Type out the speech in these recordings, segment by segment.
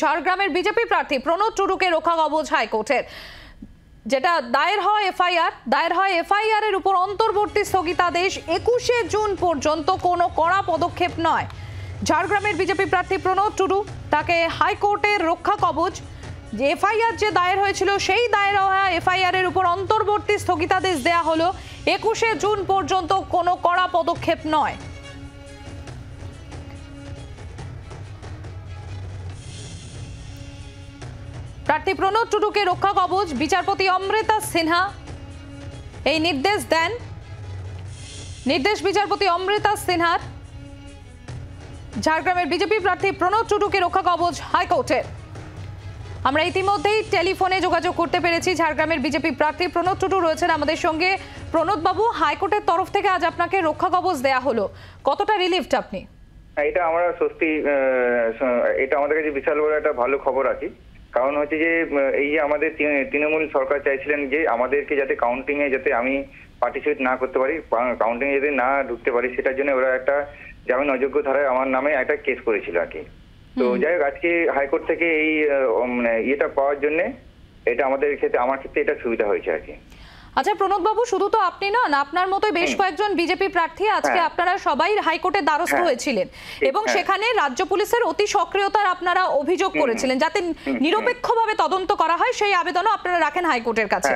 ঝাড়গ্রামের বিজেপি প্রার্থী প্রণব টুডুকে রক্ষা কবচ হাইকোর্টের, যেটা দায়ের হয় এফআইআর এর উপর অন্তর্বর্তী স্থগিতাদেশ 21শে জুন পর্যন্ত কোনো কড়া পদক্ষেপ নয়। ঝাড়গ্রামের বিজেপি প্রার্থী প্রণব টুডু, তাকে হাইকোর্টের রক্ষা কবচ, যে এফআইআর যে দায়ের হয়েছিল সেই দায়ের হওয়া এফআইআর এর উপর অন্তর্বর্তী স্থগিতাদেশ দেয়া হলো 21শে জুন পর্যন্ত কোনো কড়া পদক্ষেপ নয়। প্রার্থী প্রণব টুডুকে রক্ষা কবচ, বিচারপতি অমৃতা সিনহা এই নির্দেশ দেন। বিচারপতি অমৃতা সিনহার। ঝাড়গ্রামের বিজেপি প্রার্থী প্রণব টুডুকে রক্ষা কবচ হাইকোর্টের। আমরা ইতিমধ্যেই টেলিফোনে যোগাযোগ করতে পেরেছি। ঝাড়গ্রামের বিজেপি প্রার্থী প্রণব টুডু রয়েছেন আমাদের সঙ্গে। প্রণব বাবু, হাইকোর্টের তরফ থেকে আজ আপনাকে রক্ষা কবচ দেয়া হলো, কতটা রিলিফড আপনি? এটা আমরা সত্যি, এটা আমাদের কাছে বিশাল বড় একটা ভালো খবর আছে। কারণ হচ্ছে যে এই যে আমাদের তৃণমূল সরকার চাইছিলেন যে আমাদেরকে যাতে কাউন্টিং এ যাতে আমি পার্টিসিপেট না করতে পারি, কাউন্টিং এ যাতে না ঢুকতে পারি, সেটার জন্য ওরা একটা জামিন অযোগ্য ধারায় আমার নামে একটা কেস করেছিল আর কি। তো যাই হোক, আজকে হাইকোর্ট থেকে এই মানে ইয়েটা পাওয়ার জন্য এটা আমাদের ক্ষেত্রে, আমার ক্ষেত্রে এটা সুবিধা হয়েছে আর কি। আচ্ছা প্রণব বাবু, শুধু তো আপনি নন, আপনার মতোই বেশ কয়েকজন বিজেপি প্রার্থী আজকে আপনারা সবাই হাইকোর্টের দ্বারস্থ হয়েছিলেন এবং সেখানে রাজ্য পুলিশের অতি সক্রিয়তার আপনারা অভিযোগ করেছিলেন যাতে নিরপেক্ষভাবে তদন্ত করা হয়, সেই আবেদনও আপনারা রাখেন হাইকোর্টের কাছে।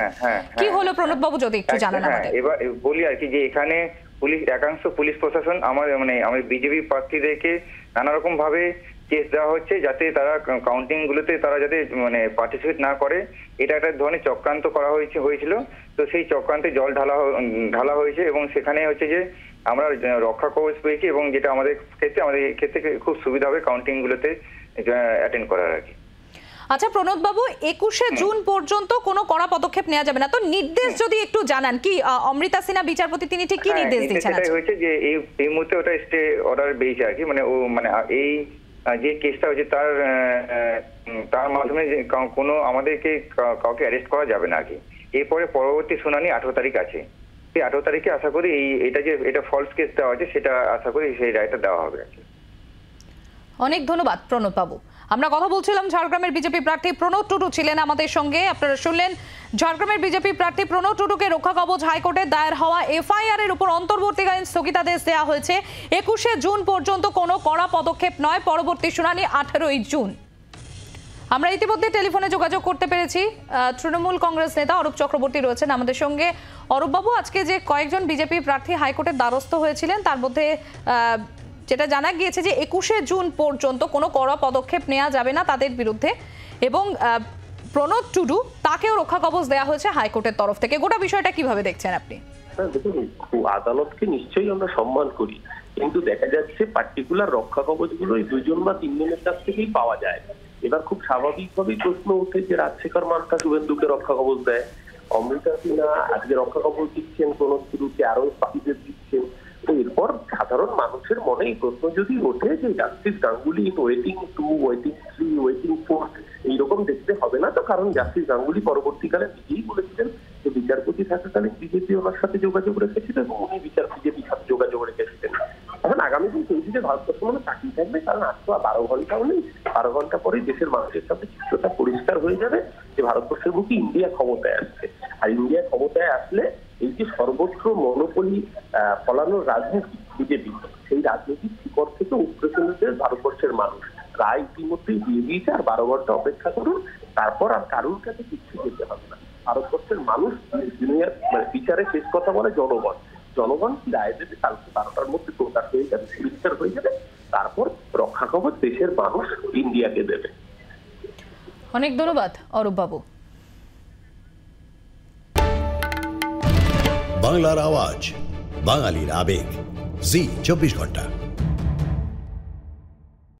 কি হলো প্রণব বাবু, যদি একটু জানান আমাদের। এবার বলি আর কি, যে এখানে পুলিশ, একাংশ পুলিশ প্রশাসন আমার বিজেপি প্রার্থীদেরকে নানা রকম ভাবে কেস দেওয়া হচ্ছে যাতে তারা কাউন্টিং গুলোতে তারা যাতে পার্টিসিপেট না করে, এটা একটা ধরনের চক্রান্ত করা হয়েছিল। তো সেই চক্রান্তে জল ঢালা হয়েছে এবং সেখানে হচ্ছে যে আমরা রক্ষা কবচ পেয়েছি এবং যেটা আমাদের ক্ষেত্রে খুব সুবিধা হবে কাউন্টিং গুলোতে অ্যাটেন্ড করার আর কি। আচ্ছা প্রণব বাবু, 21শে জুন পর্যন্ত কোনো কড়া পদক্ষেপ নেওয়া যাবে না, তো নির্দেশ যদি একটু জানান কি অমৃতা সিনহা বিচারপতি তিনি ঠিক কি নির্দেশ দিয়েছেন? সেটাই হয়েছে যে এই মুহূর্তে ওটা স্টে অর্ডার বেরিয়েছে আর কি, মানে ও এই যে কেসটা হচ্ছে তার মাধ্যমে কোনো আমাদেরকে কাউকে অ্যারেস্ট করা যাবে না আর কি। এরপরে পরবর্তী শুনানি 18 তারিখ আছে। সেই 18 তারিখে আশা করি এটা ফলস কেস দেওয়া আছে, সেটা আশা করি সেই রায়টা দেওয়া হবে আর কি। অনেক ধন্যবাদ প্রণব বাবু। আমরা কথা বলছিলাম, ঝাড়গ্রামের বিজেপি প্রার্থী প্রণব টুডু ছিলেন আমাদের সঙ্গে। আপনারা শুনলেন, ঝাড়গ্রামের বিজেপি প্রার্থী প্রণব টুডুকে রক্ষা কবচ হাইকোর্টে দায়ের হওয়া এফআইআর এর উপর অন্তর্বর্তীকালীন স্থগিতাদেশ দেওয়া হয়েছে 21শে জুন পর্যন্ত, কোনো কড়া পদক্ষেপ নয়। পরবর্তী শুনানি 18ই জুন। আমরা ইতিমধ্যে টেলিফোনে যোগাযোগ করতে পেরেছি। তৃণমূল কংগ্রেস নেতা অরূপ চক্রবর্তী রয়েছেন আমাদের সঙ্গে। অরূপ বাবু, আজকে যে কয়েকজন বিজেপি প্রার্থী হাইকোর্টের দ্বারস্থ হয়েছিলেন তার মধ্যে যেটা জানা গিয়েছে যে 21শে জুন পর্যন্ত কোনো কড়া পদক্ষেপ নেওয়া যাবে না তাদের বিরুদ্ধে, এবং প্রণব টুডু তাকেও রক্ষা কবচ দেওয়া হয়েছে হাইকোর্টের তরফ থেকে। গোটা বিষয়টা কিভাবে দেখছেন আপনি? দেখুন, আদালতকে নিশ্চয়ই আমরা সম্মান করি, কিন্তু দেখা যাচ্ছে পার্টিকুলার রক্ষা কবচগুলো এই 2 জন বা 3 জনের কাছ থেকেই পাওয়া যায়। এবার খুব স্বাভাবিকভাবেই প্রশ্ন ওঠে যে রাজশেখর মান্তা শুভেন্দুকে রক্ষা কবচ দেয়, অমৃতা সিনহা আজকে রক্ষা কবচ দিচ্ছেন, প্রণব টুডুকে আরো বাকিদের দিচ্ছেন। তো এরপর সাধারণ মানুষের মনে এই প্রশ্ন যদি ওঠে যে justice Ganguly waiting 2, waiting 3, waiting 4 এইরকম দেখতে হবে না তো, কারণ জাস্টিস গাঙ্গুলি পরবর্তীকালে নিজেই বলেছিলেন যে বিচারপতি থাকাকালীন বিজেপি ওনার সাথে যোগাযোগ রেখেছিল এবং উনি বিজেপির সাথে যোগাযোগ রেখেছিলেন। এখন আগামী দিন সেই দিকে ভারতবর্ষ মানে তাকিয়ে থাকবে, কারণ আজ তো 12 ঘন্টাও নেই। 12 ঘন্টা পরেই দেশের মানুষের সামনে চিত্রটা পরিষ্কার হয়ে যাবে যে ভারতবর্ষের বুকে ইন্ডিয়া ক্ষমতায় আসছে। আর ইন্ডিয়া ক্ষমতায় আসলে এই যে সর্বত্র মনোপলি ফলানোর রাজনীতি বিজেপি, সেই রাজনীতির শিকড় থেকে উপড়ে চলেছে ভারতবর্ষের মানুষ। রায় ইতিমধ্যেই দিয়ে দিয়েছে, আর 12 ঘন্টা অপেক্ষা করুন, তারপর আর কারোর কাছে কিছু যেতে হবে না। ভারতবর্ষের মানুষ দুনিয়ার বিচারে শেষ কথা বলে জনগণ কি রায় দেবে কালকে 12টার মধ্যে প্রকাশ হয়ে যাবে, পরিষ্কার হয়ে যাবে, তারপর রক্ষা কবচ দেশের মানুষ ইন্ডিয়াকে দেবে। অনেক ধন্যবাদ অরূপ বাবু। বাংলার আওয়াজ, বাঙালির আবেগ, জি 24 ঘন্টা।